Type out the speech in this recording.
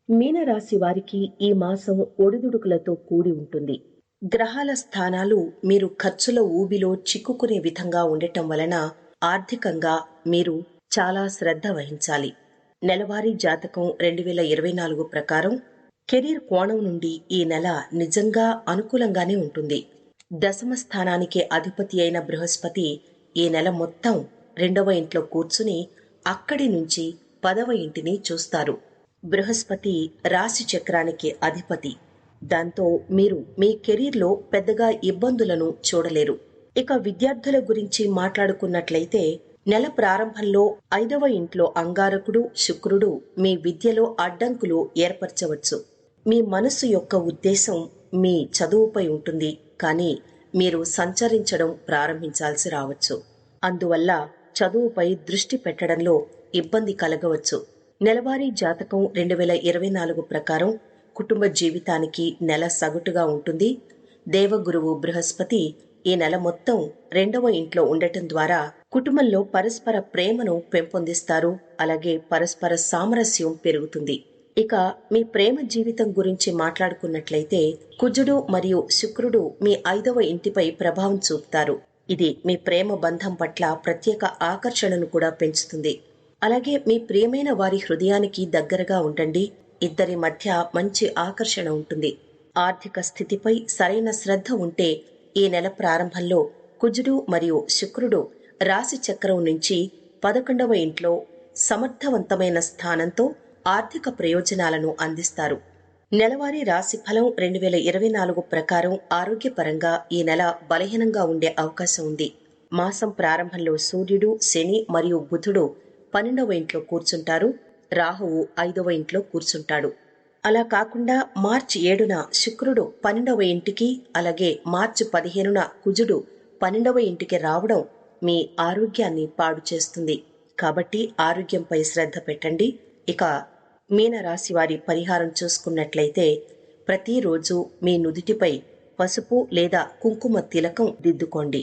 మీనరాశి వారికి ఈ మాసం ఒడిదుడుకులతో కూడి ఉంటుంది. గ్రహాల స్థానాలు మీరు ఖర్చుల ఊబిలో చిక్కుకునే విధంగా ఉండటం వలన ఆర్థికంగా మీరు చాలా శ్రద్ధ వహించాలి. నెలవారీ జాతకం 2024 ప్రకారం కెరీర్ కోణం నుండి ఈ నెల నిజంగా అనుకూలంగానే ఉంటుంది. దశమ స్థానానికి అధిపతి అయిన బృహస్పతి ఈ నెల మొత్తం 2వ ఇంట్లో కూర్చుని అక్కడి నుంచి 10వ ఇంటిని చూస్తారు. బృహస్పతి రాశి చక్రానికి అధిపతి. దాంతో మీరు మీ కెరీర్లో పెద్దగా ఇబ్బందులను చూడలేరు. ఇక విద్యార్థుల గురించి మాట్లాడుకున్నట్లయితే నెల ప్రారంభంలో 5వ ఇంట్లో అంగారకుడు శుక్రుడు మీ విద్యలో అడ్డంకులు ఏర్పరచవచ్చు. మీ మనస్సు యొక్క ఉద్దేశం మీ చదువుపై ఉంటుంది, కానీ మీరు సంచరించడం ప్రారంభించాల్సి రావచ్చు. అందువల్ల చదువుపై దృష్టి పెట్టడంలో ఇబ్బంది కలగవచ్చు. నెలవారీ జాతకం 2024 ప్రకారం కుటుంబ జీవితానికి నెల సగటుగా ఉంటుంది. దేవగురువు బృహస్పతి ఈ నెల మొత్తం 2వ ఇంట్లో ఉండటం ద్వారా కుటుంబంలో పరస్పర ప్రేమను పెంపొందిస్తారు. అలాగే పరస్పర సామరస్యం పెరుగుతుంది. ఇక మీ ప్రేమ జీవితం గురించి మాట్లాడుకున్నట్లయితే కుజుడు మరియు శుక్రుడు మీ 5వ ఇంటిపై ప్రభావం చూపుతారు. ఇది మీ ప్రేమ బంధం పట్ల ప్రత్యేక ఆకర్షణను కూడా పెంచుతుంది. అలాగే మీ ప్రియమైన వారి హృదయానికి దగ్గరగా ఉండండి. ఇద్దరి మధ్య మంచి ఆకర్షణ ఉంటుంది. ఆర్థిక స్థితిపై సరైన శ్రద్ధ ఉంటే ఈ నెల ప్రారంభంలో కుజుడు మరియు శుక్రుడు రాశి చక్రం నుంచి 11వ ఇంట్లో సమర్థవంతమైన స్థానంతో ఆర్థిక ప్రయోజనాలను అందిస్తారు. నెలవారీ రాశి ఫలం 2024 ప్రకారం ఆరోగ్యపరంగా ఈ నెల బలహీనంగా ఉండే అవకాశం ఉంది. మాసం ప్రారంభంలో సూర్యుడు, శని మరియు బుధుడు 12వ ఇంట్లో కూర్చుంటారు. రాహువు 5వ ఇంట్లో కూర్చుంటాడు. అలా కాకుండా మార్చి 7న శుక్రుడు 12వ ఇంటికి, అలాగే మార్చి 15న కుజుడు 12వ ఇంటికి రావడం మీ ఆరోగ్యాన్ని పాడు చేస్తుంది. కాబట్టి ఆరోగ్యంపై శ్రద్ధ పెట్టండి. ఇక మీనరాశి వారి పరిహారం చూసుకున్నట్లయితే ప్రతిరోజు మీ నుదిటిపై పసుపు లేదా కుంకుమ తిలకం దిద్దుకోండి.